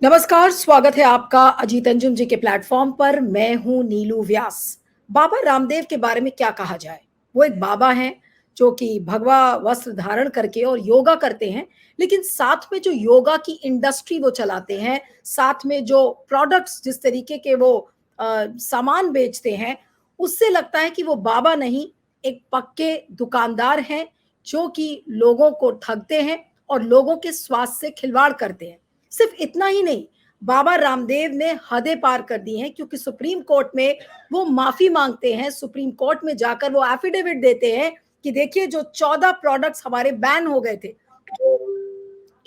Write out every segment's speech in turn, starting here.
नमस्कार, स्वागत है आपका अजीत अंजुम जी के प्लेटफॉर्म पर। मैं हूं नीलू व्यास। बाबा रामदेव के बारे में क्या कहा जाए। वो एक बाबा हैं जो कि भगवा वस्त्र धारण करके और योगा करते हैं, लेकिन साथ में जो योगा की इंडस्ट्री वो चलाते हैं, साथ में जो प्रोडक्ट्स जिस तरीके के वो सामान बेचते हैं, उससे लगता है कि वो बाबा नहीं, एक पक्के दुकानदार हैं जो कि लोगों को ठगते हैं और लोगों के स्वास्थ्य से खिलवाड़ करते हैं। सिर्फ इतना ही नहीं, बाबा रामदेव ने हदें पार कर दी हैं, क्योंकि सुप्रीम कोर्ट में वो माफी मांगते हैं। सुप्रीम कोर्ट में जाकर वो एफिडेविट देते हैं कि देखिए, जो 14 प्रोडक्ट्स हमारे बैन हो गए थे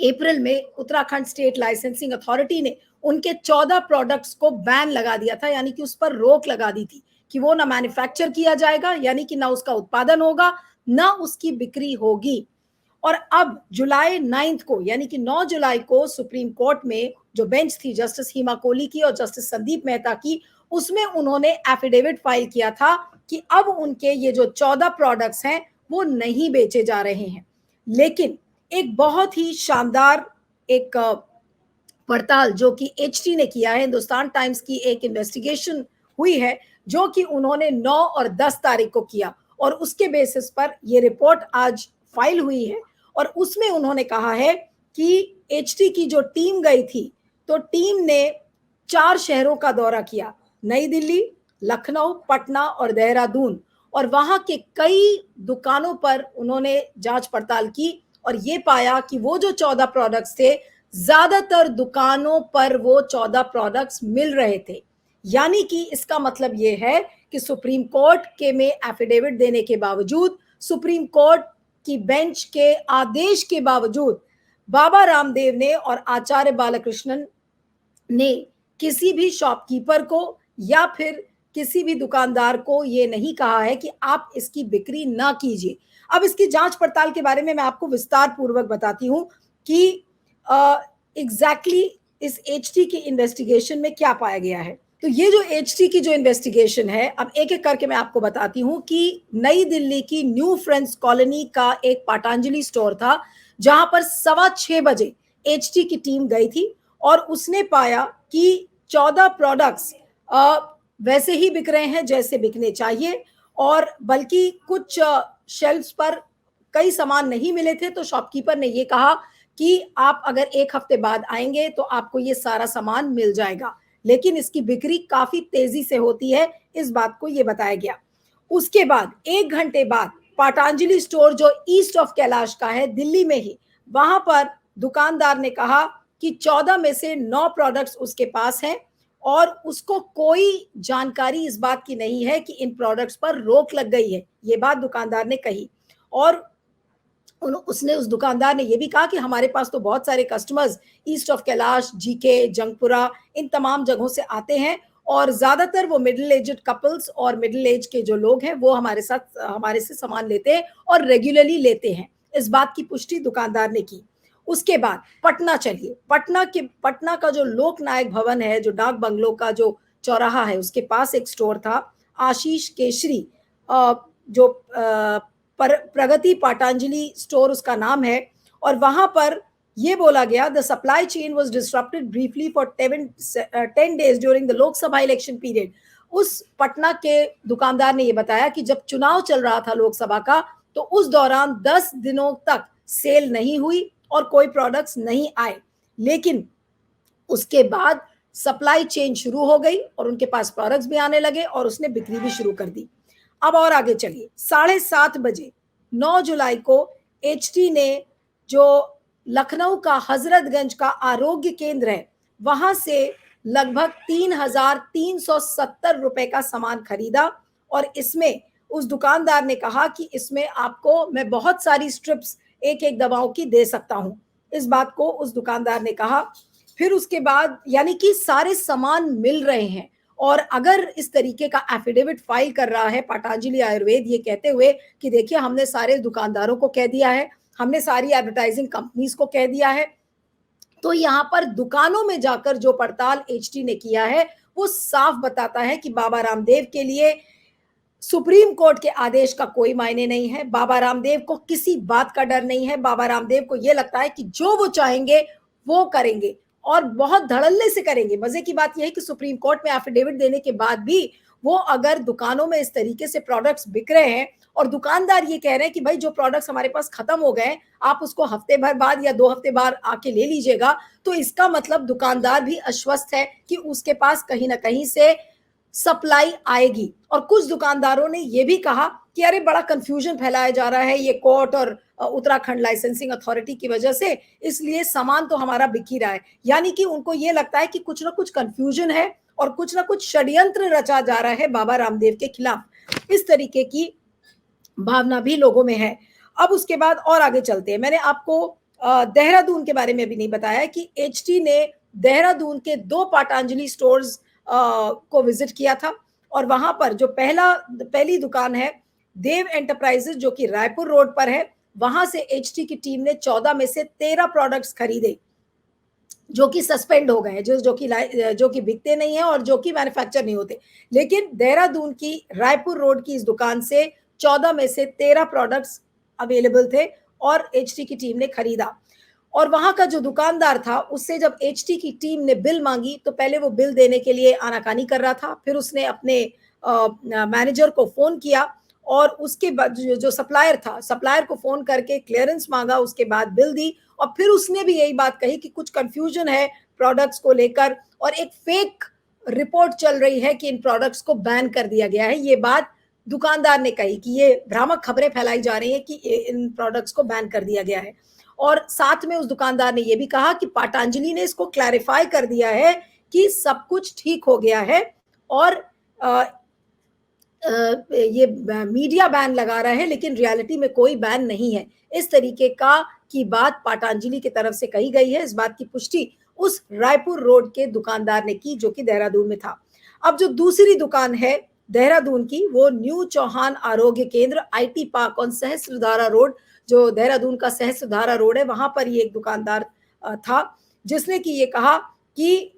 अप्रैल में, उत्तराखंड स्टेट लाइसेंसिंग अथॉरिटी ने उनके 14 प्रोडक्ट्स को बैन लगा दिया था, यानी कि उस पर रोक लगा दी थी कि वो ना मैन्युफैक्चर किया जाएगा, यानी कि ना उसका उत्पादन होगा, ना उसकी बिक्री होगी। और अब जुलाई 9 को, यानी कि 9 जुलाई को सुप्रीम कोर्ट में जो बेंच थी जस्टिस हिमा कोहली की और जस्टिस संदीप मेहता की, उसमें उन्होंने एफिडेविट फाइल किया था कि अब उनके ये जो 14 प्रोडक्ट्स हैं वो नहीं बेचे जा रहे हैं। लेकिन एक बहुत ही शानदार एक पड़ताल जो कि एचटी ने किया है, हिंदुस्तान टाइम्स की एक इन्वेस्टिगेशन हुई है जो कि उन्होंने 9 और 10 तारीख को किया, और उसके बेसिस पर ये रिपोर्ट आज फाइल हुई है। और उसमें उन्होंने कहा है कि एचटी की जो टीम गई थी, तो टीम ने 4 शहरों का दौरा किया, नई दिल्ली, लखनऊ, पटना और देहरादून, और वहां के कई दुकानों पर उन्होंने जांच पड़ताल की और ये पाया कि वो जो 14 प्रोडक्ट्स थे, ज्यादातर दुकानों पर वो 14 प्रोडक्ट्स मिल रहे थे। यानी कि इसका मतलब ये है कि सुप्रीम कोर्ट के में एफिडेविट देने के बावजूद, सुप्रीम कोर्ट की बेंच के आदेश के बावजूद, बाबा रामदेव ने और आचार्य बालकृष्णन ने किसी भी शॉपकीपर को या फिर किसी भी दुकानदार को ये नहीं कहा है कि आप इसकी बिक्री ना कीजिए। अब इसकी जांच पड़ताल के बारे में मैं आपको विस्तार पूर्वक बताती हूं कि एग्जैक्टली इस एचटी की इन्वेस्टिगेशन में क्या पाया गया है। तो ये जो एचटी की जो इन्वेस्टिगेशन है, अब एक एक करके मैं आपको बताती हूँ कि नई दिल्ली की न्यू फ्रेंड्स कॉलोनी का एक पतंजलि स्टोर था, जहां पर 6:15 बजे एचटी की टीम गई थी और उसने पाया कि 14 प्रोडक्ट्स वैसे ही बिक रहे हैं जैसे बिकने चाहिए, और बल्कि कुछ शेल्फ्स पर कई सामान नहीं मिले थे। तो शॉपकीपर ने ये कहा कि आप अगर एक हफ्ते बाद आएंगे तो आपको ये सारा सामान मिल जाएगा, लेकिन इसकी बिक्री काफी तेजी से होती है, इस बात को ये बताया गया। उसके बाद 1 घंटे बाद पतंजलि स्टोर जो ईस्ट ऑफ कैलाश का है, दिल्ली में ही, वहां पर दुकानदार ने कहा कि 14 में से 9 प्रोडक्ट्स उसके पास हैं और उसको कोई जानकारी इस बात की नहीं है कि इन प्रोडक्ट्स पर रोक लग गई है। ये बात दुकानदार ने कही। और उसने उस दुकानदार ने यह भी कहा कि हमारे पास तो बहुत सारे customers east of Kailash, GK, Jangpura, इन तमाम जगहों से आते हैं और ज्यादातर वो मिडिल एज्ड कपल्स और मिडिल एज के जो लोग हैं वो हमारे से सामान लेते हैं और रेगुलरली लेते हैं। इस बात की पुष्टि दुकानदार ने की। उसके बाद पटना चलिए, पटना का जो लोकनायक भवन है, जो डाक बंगलो का जो चौराहा है, उसके पास एक स्टोर था, आशीष केशरी, जो प्रगति पतंजलि स्टोर उसका नाम है। और वहां पर यह बोला गया, the supply chain was disrupted briefly for 10 days during the Lok Sabha election period. उस पटना के दुकानदार ने यह बताया कि जब चुनाव चल रहा था लोकसभा का, तो उस दौरान 10 दिनों तक सेल नहीं हुई और कोई प्रोडक्ट्स नहीं आए, लेकिन उसके बाद सप्लाई चेन शुरू हो गई और उनके पास प्रोडक्ट्स भी आने लगे और उसने बिक्री भी शुरू कर दी। अब और आगे चलिए, 7:30 बजे 9 जुलाई को एचटी ने जो लखनऊ का हजरतगंज का आरोग्य केंद्र है, वहां से लगभग 3,370 रुपए का सामान खरीदा। और इसमें उस दुकानदार ने कहा कि इसमें आपको मैं बहुत सारी स्ट्रिप्स एक एक दवाओं की दे सकता हूं, इस बात को उस दुकानदार ने कहा। फिर उसके बाद, यानी कि सारे सामान मिल रहे हैं, और अगर इस तरीके का एफिडेविट फाइल कर रहा है पतंजलि आयुर्वेद, ये कहते हुए कि देखिए हमने सारे दुकानदारों को कह दिया है, हमने सारी एडवर्टाइजिंग कंपनीज को कह दिया है, तो यहाँ पर दुकानों में जाकर जो पड़ताल एचटी ने किया है वो साफ बताता है कि बाबा रामदेव के लिए सुप्रीम कोर्ट के आदेश का कोई मायने नहीं है। बाबा रामदेव को किसी बात का डर नहीं है। बाबा रामदेव को यह लगता है कि जो वो चाहेंगे वो करेंगे, और बहुत धड़ल्ले से करेंगे। मजे की बात यह है कि सुप्रीम कोर्ट में एफिडेविट देने के बाद भी वो अगर दुकानों में इस तरीके से प्रोडक्ट्स बिक रहे हैं और दुकानदार ये कह रहे हैं कि भाई जो प्रोडक्ट्स हमारे पास खत्म हो गए आप उसको हफ्ते भर बाद या 2 हफ्ते बाद आके ले लीजिएगा, तो इसका मतलब दुकानदार भी आश्वस्त है कि उसके पास कहीं ना कहीं से सप्लाई आएगी। और कुछ दुकानदारों ने यह भी कहा कि अरे बड़ा कंफ्यूजन फैलाया जा रहा है ये कोर्ट और उत्तराखंड लाइसेंसिंग अथॉरिटी की वजह से, इसलिए सामान तो हमारा बिक ही रहा है। यानी कि उनको ये लगता है कि कुछ ना कुछ कंफ्यूजन है और कुछ ना कुछ षड्यंत्र रचा जा रहा है बाबा रामदेव के खिलाफ। इस तरीके की भावना भी लोगों में है। अब उसके बाद और आगे चलते हैं। मैंने आपको देहरादून के बारे में भी नहीं बताया कि एचटी ने देहरादून के 2 पाटांजलि स्टोर्स को विजिट किया था और वहां पर जो पहली दुकान है देव एंटरप्राइजेस जो कि रायपुर रोड पर है, वहां से एचटी की टीम ने 14 में से 13 प्रोडक्ट्स खरीदे जो कि सस्पेंड हो गए, जो कि बिकते नहीं है और जो कि मैन्युफैक्चर नहीं होते। लेकिन देहरादून की रायपुर रोड की इस दुकान से 14 में से 13 प्रोडक्ट्स अवेलेबल थे और एचटी की टीम ने खरीदा। और वहां का जो दुकानदार था उससे जब एचटी की टीम ने बिल मांगी तो पहले वो बिल देने के लिए आनाकानी कर रहा था, फिर उसने अपने मैनेजर को फोन किया और उसके बाद जो सप्लायर को फोन करके क्लियरेंस मांगा, उसके बाद बिल दी और फिर उसने भी यही बात कही कि कुछ कंफ्यूजन है प्रोडक्ट्स को लेकर और एक फेक रिपोर्ट चल रही है कि इन प्रोडक्ट्स को बैन कर दिया गया है। ये बात दुकानदार ने कही कि ये भ्रामक खबरें फैलाई जा रही है कि इन प्रोडक्ट्स को बैन कर दिया गया है। और साथ में उस दुकानदार ने यह भी कहा कि पाटांजलि ने इसको क्लैरिफाई कर दिया है कि सब कुछ ठीक हो गया है और ये मीडिया बैन लगा रहा है लेकिन रियलिटी में कोई बैन नहीं है। इस तरीके की बात पाटांजलि की तरफ से कही गई है। इस बात की पुष्टि उस रायपुर रोड के दुकानदार ने की जो कि देहरादून में था। अब जो दूसरी दुकान है देहरादून की वो न्यू चौहान आरोग्य केंद्र IT park on Sahastradhara road, जो देहरादून का सहस्त्रधारा रोड है, वहां पर ये एक दुकानदार था जिसने कि ये कहा कि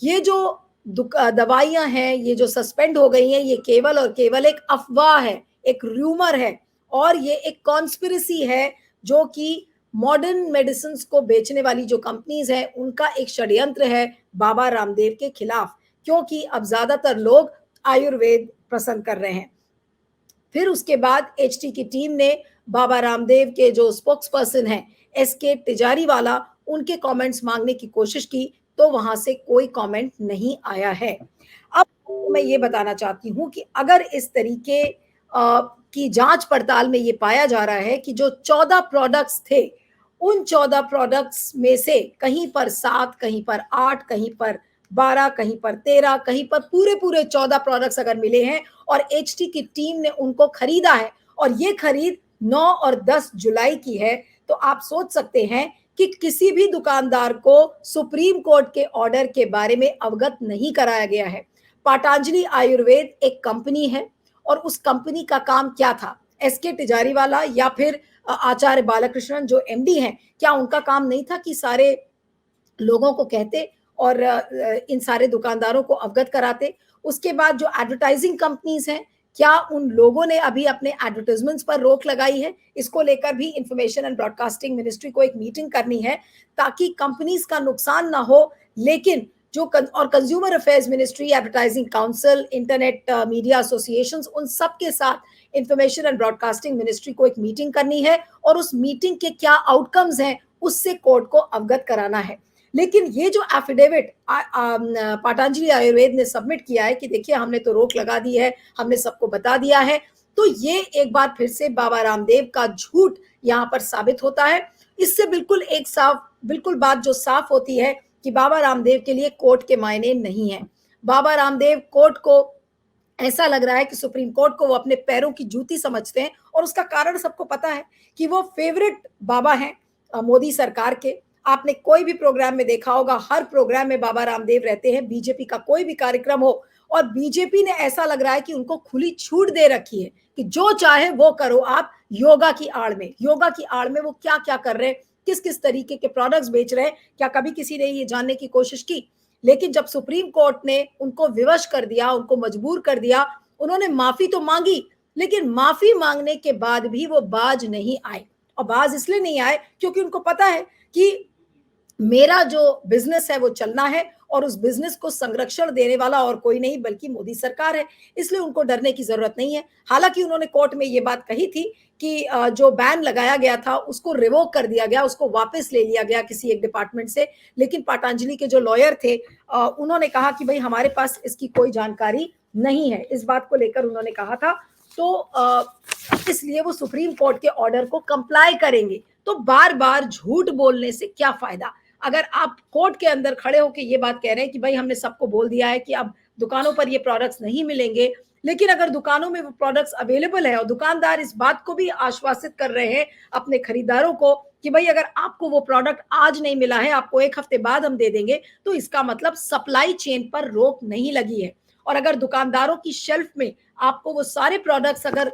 ये जो दवाइयां हैं ये जो सस्पेंड हो गई हैं ये केवल और केवल एक अफवाह है, एक र्यूमर है और ये एक कॉन्स्पिरेसी है जो कि मॉडर्न मेडिसिन को बेचने वाली जो कंपनीज हैं उनका एक षड्यंत्र है बाबा रामदेव के खिलाफ, क्योंकि अब ज्यादातर लोग आयुर्वेद पसंद कर रहे हैं। फिर उसके बाद एचटी की टीम ने बाबा रामदेव के जो स्पोक्स पर्सन है एसके तिजारीवाला, उनके कमेंट्स मांगने की कोशिश की तो वहां से कोई कमेंट नहीं आया है। अब मैं ये बताना चाहती हूं कि अगर इस तरीके की जांच पड़ताल में ये पाया जा रहा है कि जो 14 प्रोडक्ट्स थे उन 14 प्रोडक्ट्स में से कहीं पर 7, कहीं पर 8, कहीं पर 12, कहीं पर 13, कहीं पर पूरे 14 प्रोडक्ट्स अगर मिले हैं और एचटी की टीम ने उनको खरीदा है और ये खरीद 9 और 10 जुलाई की है, तो आप सोच सकते हैं कि किसी भी दुकानदार को सुप्रीम कोर्ट के ऑर्डर के बारे में अवगत नहीं कराया गया है। पाटांजलि आयुर्वेद एक कंपनी है और उस कंपनी का काम क्या था? एसके तिजारीवाला या फिर आचार्य बालकृष्णन जो एमडी हैं, क्या उनका काम नहीं था कि सारे लोगों को कहते और इन सारे दुकानदारों को अवगत कराते? उसके बाद जो एडवर्टाइजिंग कंपनीज हैं, क्या उन लोगों ने अभी अपने एडवर्टाइजमेंट्स पर रोक लगाई है? इसको लेकर भी इंफॉर्मेशन एंड ब्रॉडकास्टिंग मिनिस्ट्री को एक मीटिंग करनी है ताकि कंपनीज का नुकसान ना हो, लेकिन और consumer affairs ministry, advertising council, internet media associations, उन सब के साथ इंफॉर्मेशन एंड ब्रॉडकास्टिंग मिनिस्ट्री को एक मीटिंग करनी है और उस मीटिंग के क्या आउटकम्स हैं उससे कोर्ट को अवगत कराना है। लेकिन ये जो एफिडेविट पाटांजलि आयुर्वेद ने सबमिट किया है कि देखिए हमने तो रोक लगा दी है, हमने सबको बता दिया है, तो ये एक बार फिर से बाबा रामदेव का झूठ यहाँ पर साबित होता है। इससे बिल्कुल बात जो साफ होती है कि बाबा रामदेव के लिए कोर्ट के मायने नहीं है। बाबा रामदेव कोर्ट को ऐसा लग रहा है कि सुप्रीम कोर्ट को वो अपने पैरों की जूती समझते हैं और उसका कारण सबको पता है कि वो फेवरेट बाबा हैं मोदी सरकार के। आपने कोई भी प्रोग्राम में देखा होगा, हर प्रोग्राम में बाबा रामदेव रहते हैं। बीजेपी का कोई भी कार्यक्रम हो और बीजेपी ने ऐसा लग रहा है कि उनको खुली छूट दे रखी है कि जो चाहे वो करो आप, योगा की आड़ में वो क्या क्या कर रहे हैं, किस किस तरीके के प्रोडक्ट्स बेच रहे हैं, क्या कभी किसी ने ये जानने की कोशिश की? लेकिन जब सुप्रीम कोर्ट ने उनको विवश कर दिया, उनको मजबूर कर दिया, उन्होंने माफी तो मांगी, लेकिन माफी मांगने के बाद भी वो बाज नहीं आए। और बाज इसलिए नहीं आए क्योंकि उनको पता है कि मेरा जो बिजनेस है वो चलना है और उस बिजनेस को संरक्षण देने वाला और कोई नहीं बल्कि मोदी सरकार है, इसलिए उनको डरने की जरूरत नहीं है। हालांकि उन्होंने कोर्ट में ये बात कही थी कि जो बैन लगाया गया था उसको रिवोक कर दिया गया, उसको वापस ले लिया गया किसी एक डिपार्टमेंट से। लेकिन पतंजलि के जो लॉयर थे उन्होंने कहा कि भाई हमारे पास इसकी कोई जानकारी नहीं है, इस बात को लेकर उन्होंने कहा था। तो इसलिए वो सुप्रीम कोर्ट के ऑर्डर को कंप्लाई करेंगे। तो बार बार झूठ बोलने से क्या फायदा? अगर आप कोर्ट के अंदर खड़े होकर ये बात कह रहे हैं कि भाई हमने सबको बोल दिया है कि अब दुकानों पर ये प्रोडक्ट्स नहीं मिलेंगे, लेकिन अगर दुकानों में वो प्रोडक्ट्स अवेलेबल है और दुकानदार इस बात को भी आश्वासित कर रहे हैं अपने खरीदारों को कि भाई अगर आपको वो प्रोडक्ट आज नहीं मिला है, आपको एक हफ्ते बाद हम दे देंगे, तो इसका मतलब सप्लाई चेन पर रोक नहीं लगी है। और अगर दुकानदारों की शेल्फ में आपको वो सारे प्रोडक्ट्स अगर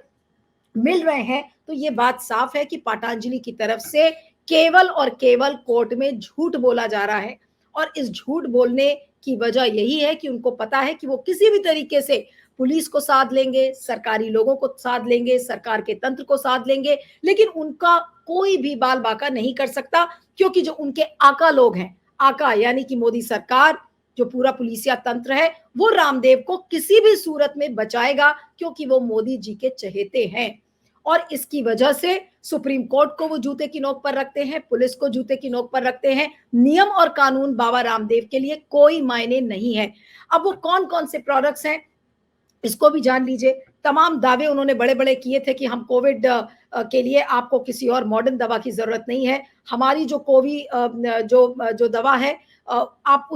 मिल रहे हैं, तो ये बात साफ है कि पतंजलि की तरफ से केवल और केवल कोर्ट में झूठ बोला जा रहा है। और इस झूठ बोलने की वजह यही है कि उनको पता है कि वो किसी भी तरीके से पुलिस को साध लेंगे, सरकारी लोगों को साध लेंगे, सरकार के तंत्र को साध लेंगे, लेकिन उनका कोई भी बाल बाका नहीं कर सकता, क्योंकि जो उनके आका लोग हैं, आका यानी कि मोदी सरकार, जो पूरा पुलिसिया तंत्र है, वो रामदेव को किसी भी सूरत में बचाएगा, क्योंकि वो मोदी जी के चहेते हैं। और इसकी वजह से सुप्रीम कोर्ट को वो जूते की नोक पर रखते हैं, पुलिस को जूते की नोक पर रखते हैं। नियम और कानून बाबा रामदेव के लिए कोई मायने नहीं है। अब वो कौन कौन से प्रोडक्ट्स हैं इसको भी जान लीजिए। तमाम दावे उन्होंने बड़े बड़े किए थे कि हम कोविड के लिए आपको किसी और मॉडर्न दवा की जरूरत नहीं है, हमारी जो जो दवा है आप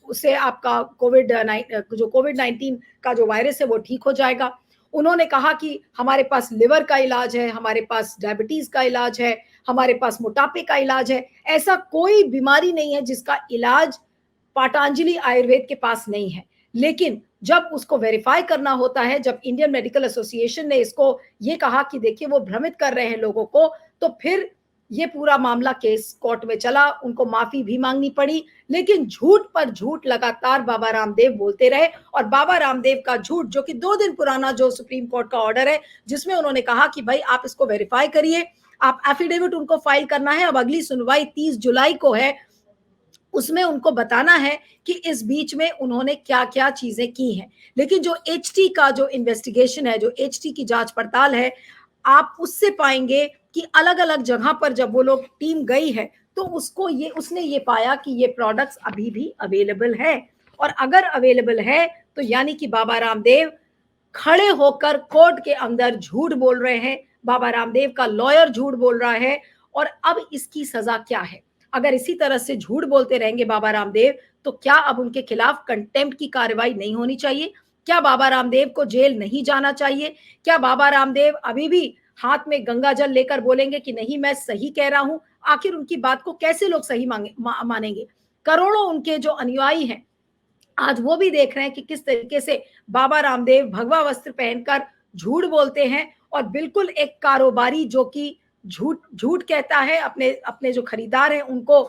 उससे आपका कोविड 19 का जो वायरस है वो ठीक हो जाएगा। उन्होंने कहा कि हमारे पास लिवर का इलाज है, हमारे पास डायबिटीज का इलाज है, हमारे पास मोटापे का इलाज है। ऐसा कोई बीमारी नहीं है जिसका इलाज पतंजलि आयुर्वेद के पास नहीं है। लेकिन जब उसको वेरीफाई करना होता है, जब इंडियन मेडिकल एसोसिएशन ने इसको ये कहा कि देखिए वो भ्रमित कर रहे हैं लोगों को, तो फिर ये पूरा मामला केस कोर्ट में चला, उनको माफी भी मांगनी पड़ी। लेकिन झूठ पर झूठ लगातार बाबा रामदेव बोलते रहे। और बाबा रामदेव का झूठ, जो कि 2 दिन पुराना जो सुप्रीम कोर्ट का ऑर्डर है, जिसमें उन्होंने कहा कि भाई आप इसको वेरीफाई करिए, आप एफिडेविट उनको फाइल करना है, अब अगली सुनवाई 30 जुलाई को है, उसमें उनको बताना है कि इस बीच में उन्होंने क्या क्या चीजें की हैं। लेकिन जो एचटी का जो इन्वेस्टिगेशन है, जो एचटी की जांच पड़ताल है, आप उससे पाएंगे कि अलग अलग जगह पर जब वो लोग टीम गई है, तो उसने ये पाया कि ये प्रोडक्ट्स अभी भी अवेलेबल है। और अगर अवेलेबल है तो यानी कि बाबा रामदेव खड़े होकर कोर्ट के अंदर झूठ बोल रहे हैं, बाबा रामदेव का लॉयर झूठ बोल रहा है। और अब इसकी सजा क्या है? अगर इसी तरह से झूठ बोलते रहेंगे बाबा रामदेव, तो क्या अब उनके खिलाफ कंटेम्प्ट की कार्रवाई नहीं होनी चाहिए? क्या बाबा रामदेव को जेल नहीं जाना चाहिए? क्या बाबा रामदेव अभी भी हाथ में गंगा जल लेकर बोलेंगे कि नहीं मैं सही कह रहा हूं? आखिर उनकी बात को कैसे लोग सही मानेंगे? करोड़ों उनके जो अनुयायी हैं, आज वो भी देख रहे हैं कि किस तरीके से बाबा रामदेव भगवा वस्त्र पहनकर झूठ बोलते हैं, और बिल्कुल एक कारोबारी जो कि झूठ झूठ कहता है, अपने अपने जो खरीदार हैं उनको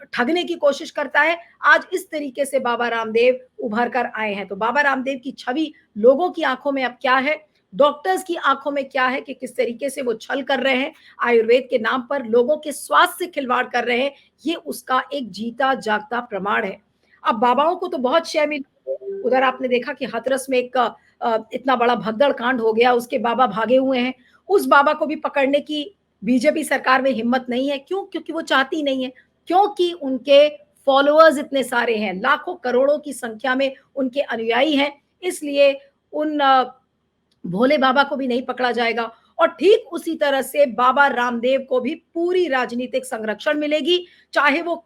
ठगने की कोशिश करता है। आज इस तरीके से बाबा रामदेव उभर कर आए हैं। तो बाबा रामदेव की छवि लोगों की आंखों में अब क्या है, डॉक्टर्स की आंखों में क्या है कि किस तरीके से वो छल कर रहे हैं, आयुर्वेद के नाम पर लोगों के स्वास्थ्य से खिलवाड़ कर रहे हैं, ये उसका एक जीता जागता प्रमाण है। अब बाबाओं को तो बहुत शय मिली। उधर आपने देखा कि हाथरस में एक इतना बड़ा भगदड़ कांड हो गया, उसके बाबा भागे हुए हैं। उस बाबा को भी पकड़ने की बीजेपी सरकार में हिम्मत नहीं है। क्यों? क्योंकि वो चाहती नहीं है, क्योंकि उनके फॉलोअर्स इतने सारे हैं, लाखों करोड़ों की संख्या में उनके अनुयायी हैं, इसलिए उन भोले बाबा को भी नहीं पकड़ा जाएगा। और ठीक उसी तरह से बाबा रामदेव को भी पूरी राजनीतिक संरक्षण मिलेगी, चाहे वो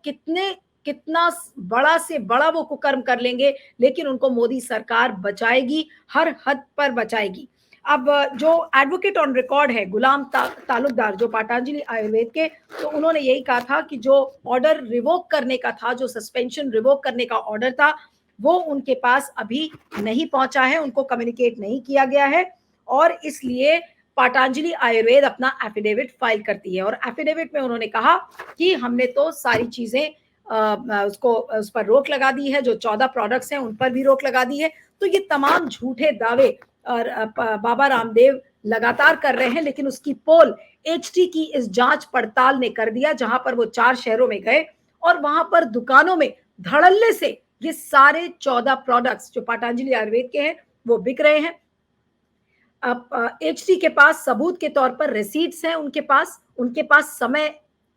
कितना बड़ा से बड़ा वो कुकर्म कर लेंगे, लेकिन उनको मोदी सरकार बचाएगी, हर हद पर बचाएगी। अब जो एडवोकेट ऑन रिकॉर्ड है गुलाम तालुकदार, जो पतंजलि आयुर्वेद के, तो उन्होंने यही कहा था कि जो ऑर्डर रिवोक करने का था, जो सस्पेंशन रिवोक करने का ऑर्डर था, वो उनके पास अभी नहीं पहुंचा है, उनको कम्युनिकेट नहीं किया गया है। और इसलिए पतंजलि आयुर्वेद अपना एफिडेविट फाइल करती है, और एफिडेविट में उन्होंने कहा कि हमने तो सारी चीजें उसको उस पर रोक लगा दी है, जो 14 प्रोडक्ट्स हैं उन पर भी रोक लगा दी है। तो ये तमाम झूठे दावे और बाबा रामदेव लगातार कर रहे हैं, लेकिन उसकी पोल एचटी की इस जांच पड़ताल ने कर दिया, जहां पर वो 4 शहरों में गए और वहां पर दुकानों में धड़ल्ले से ये सारे 14 प्रोडक्ट्स जो पतंजलि आयुर्वेद के हैं वो बिक रहे हैं। अब एचटी के पास सबूत के तौर पर रिसीट्स हैं, उनके पास समय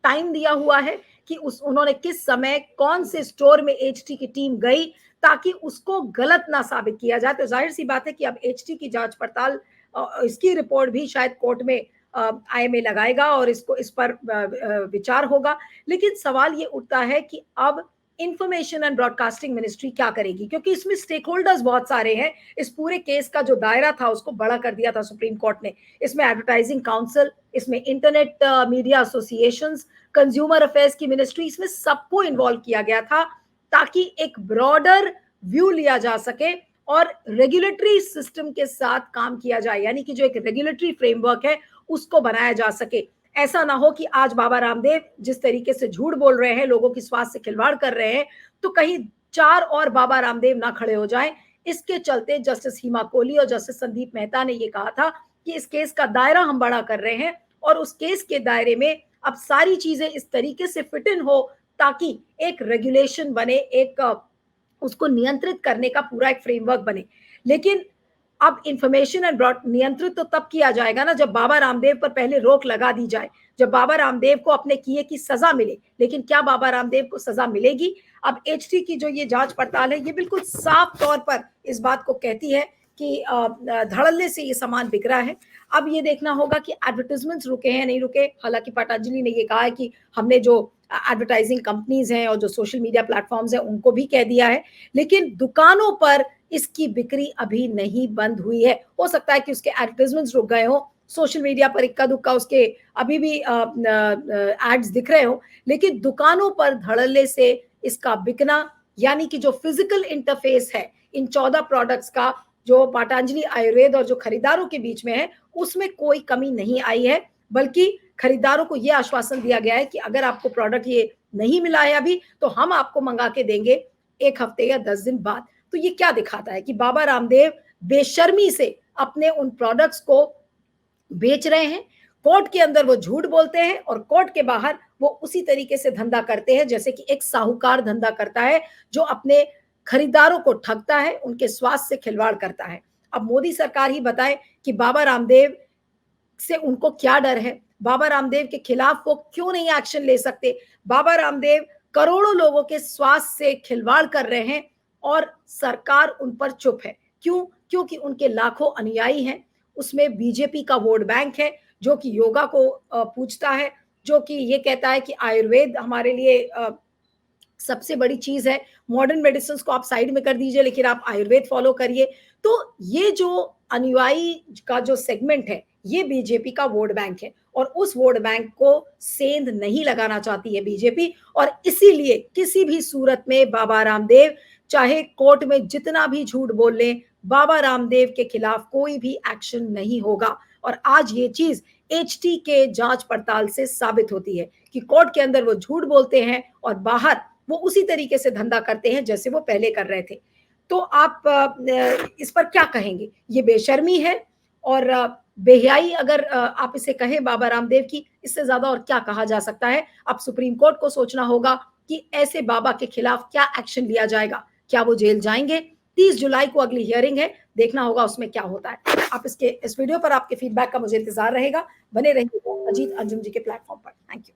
टाइम दिया हुआ है कि उन्होंने किस समय कौन से स्टोर में एचटी की टीम गई, ताकि उसको गलत ना साबित किया जाए। तो जाहिर सी बात है कि अब एचटी की जांच पड़ताल, इसकी रिपोर्ट भी शायद कोर्ट में आईएमए लगाएगा और इस पर विचार होगा। लेकिन सवाल ये उठता है कि अब इंफॉर्मेशन एंड ब्रॉडकास्टिंग मिनिस्ट्री क्या करेगी, क्योंकि इसमें स्टेक होल्डर्स बहुत सारे हैं। इस पूरे केस का जो दायरा था उसको बड़ा कर दिया था सुप्रीम कोर्ट ने। इसमें एडवर्टाइजिंग काउंसिल, इसमें internet media associations, consumer affairs की मिनिस्ट्री, इसमें सबको इन्वॉल्व किया गया था ताकि एक ब्रॉडर व्यू लिया जा सके और रेगुलेटरी सिस्टम के साथ काम किया जाए, यानी कि जो एक रेगुलेटरी फ्रेमवर्क है उसको बनाया जा सके। ऐसा ना हो कि आज बाबा रामदेव जिस तरीके से झूठ बोल रहे हैं, लोगों की स्वास्थ्य से खिलवाड़ कर रहे हैं, तो कहीं 4 और बाबा रामदेव ना खड़े हो जाएं। इसके चलते जस्टिस हिमा कोहली और जस्टिस संदीप मेहता ने ये कहा था कि इस केस का दायरा हम बड़ा कर रहे हैं और उस केस के दायरे में अब सारी चीजें इस तरीके से फिट इन हो ताकि एक रेगुलेशन बने, एक उसको नियंत्रित करने का पूरा एक फ्रेमवर्क बने। लेकिन अब इंफॉर्मेशन एंड ब्रॉड नियंत्रित तो तब किया जाएगा ना जब बाबा रामदेव पर पहले रोक लगा दी जाए, जब बाबा रामदेव को अपने किए की सजा मिले। लेकिन क्या बाबा रामदेव को सजा मिलेगी? अब एचटी की जो ये जांच पड़ताल है ये बिल्कुल साफ तौर पर इस बात को कहती है कि धड़ल्ले से ये सामान बिक रहा है। अब ये देखना होगा कि एडवर्टाइजमेंट्स रुके हैं नहीं रुके। हालांकि पतंजलि ने ये कहा है कि हमने जो एडवर्टाइजिंग कंपनीज हैं और जो सोशल मीडिया प्लेटफॉर्म्स हैं उनको भी कह दिया है, लेकिन दुकानों पर इसकी बिक्री अभी नहीं बंद हुई है। हो सकता है कि उसके एडवर्टाइजमेंट्स रुक गए हो, सोशल मीडिया पर इक्का दुक्का उसके अभी भी एड्स दिख रहे हो, लेकिन दुकानों पर धड़ल्ले से इसका बिकना, यानी कि जो फिजिकल इंटरफेस है इन 14 प्रोडक्ट्स का जो पतंजलि आयुर्वेद और जो खरीदारों के बीच में है, उसमें कोई कमी नहीं आई है। बल्कि खरीदारों को यह आश्वासन दिया गया है कि अगर आपको प्रोडक्ट ये नहीं मिला है अभी, तो हम आपको मंगा के देंगे 1 हफ्ते या 10 दिन बाद। तो ये क्या दिखाता है कि बाबा रामदेव बेशर्मी से अपने उन प्रोडक्ट्स को बेच रहे हैं। कोर्ट के अंदर वो झूठ बोलते हैं और कोर्ट के बाहर वो उसी तरीके से धंधा करते हैं जैसे कि एक साहूकार धंधा करता है, जो अपने खरीदारों को ठगता है, उनके स्वास्थ्य से खिलवाड़ करता है। अब मोदी सरकार ही बताए कि बाबा रामदेव से उनको क्या डर है, बाबा रामदेव के खिलाफ वो क्यों नहीं एक्शन ले सकते। बाबा रामदेव करोड़ों लोगों के स्वास्थ्य से खिलवाड़ कर रहे हैं और सरकार उन पर चुप है। क्यों? क्योंकि उनके लाखों अनुयायी हैं, उसमें बीजेपी का वोट बैंक है जो कि योगा को पूजता है, जो कि ये कहता है कि आयुर्वेद हमारे लिए सबसे बड़ी चीज है। मॉडर्न मेडिसिन को आप साइड में कर दीजिए, लेकिन आप आयुर्वेद फॉलो करिए। तो ये जो अनुयायी का जो सेगमेंट है ये बीजेपी का वोट बैंक है और उस वोट बैंक को सेंध नहीं लगाना चाहती है बीजेपी। और इसीलिए किसी भी सूरत में बाबा रामदेव चाहे कोर्ट में जितना भी झूठ बोल लें, बाबा रामदेव के खिलाफ कोई भी एक्शन नहीं होगा। और आज ये चीज एचटी के जांच पड़ताल से साबित होती है कि कोर्ट के अंदर वो झूठ बोलते हैं और बाहर वो उसी तरीके से धंधा करते हैं जैसे वो पहले कर रहे थे। तो आप इस पर क्या कहेंगे? ये बेशर्मी है और बेहयाई अगर आप इसे कहें बाबा रामदेव की, इससे ज्यादा और क्या कहा जा सकता है। अब सुप्रीम कोर्ट को सोचना होगा कि ऐसे बाबा के खिलाफ क्या एक्शन लिया जाएगा। क्या वो जेल जाएंगे? 30 जुलाई को अगली हियरिंग है, देखना होगा उसमें क्या होता है। आप इस वीडियो पर आपके फीडबैक का मुझे इंतजार रहेगा। बने रहिए अजीत अंजुम जी के प्लेटफॉर्म पर। Thank you.